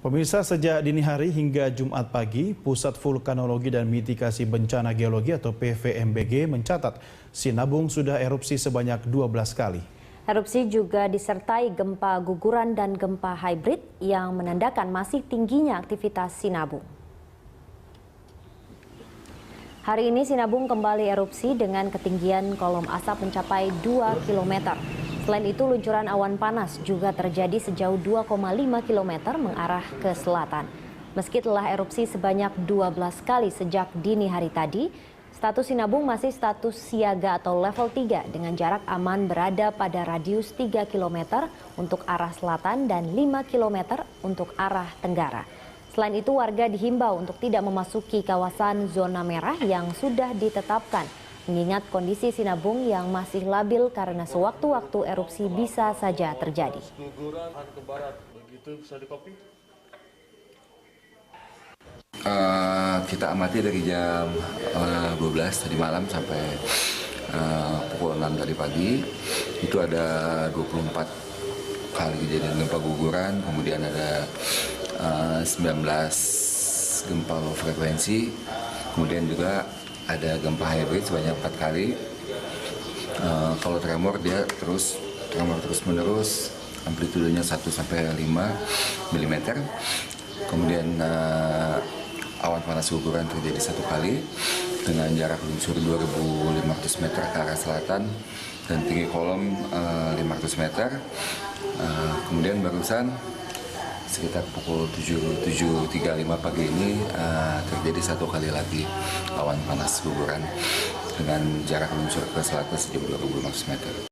Pemirsa, sejak dini hari hingga Jumat pagi, Pusat Vulkanologi dan Mitigasi Bencana Geologi atau PVMBG mencatat Sinabung sudah erupsi sebanyak 12 kali. Erupsi juga disertai gempa guguran dan gempa hybrid yang menandakan masih tingginya aktivitas Sinabung. Hari ini Sinabung kembali erupsi dengan ketinggian kolom asap mencapai 2 km. Selain itu, luncuran awan panas juga terjadi sejauh 2,5 km mengarah ke selatan. Meski telah erupsi sebanyak 12 kali sejak dini hari tadi, status Sinabung masih status siaga atau level 3 dengan jarak aman berada pada radius 3 km untuk arah selatan dan 5 km untuk arah tenggara. Selain itu, warga dihimbau untuk tidak memasuki kawasan zona merah yang sudah ditetapkan, mengingat kondisi Sinabung yang masih labil karena sewaktu-waktu erupsi bisa saja terjadi. Kita amati dari jam 12 tadi malam sampai pukul 6 tadi pagi, itu ada 24 kali kejadian gempa guguran, kemudian ada 19 gempa low frekuensi, kemudian juga ada gempa hybrid sebanyak 4 kali. Kalau tremor dia tremor terus menerus, amplitudenya 1 sampai 5 mm. Kemudian awan panas guguran terjadi 1 kali dengan jarak luncur 2.500 meter ke arah selatan dan tinggi kolom 500 meter. Kemudian barusan sekitar pukul 7.35 pagi ini terjadi 1 kali lagi awan panas guguran dengan jarak luncur ke selatan sejauh 2.500 meter.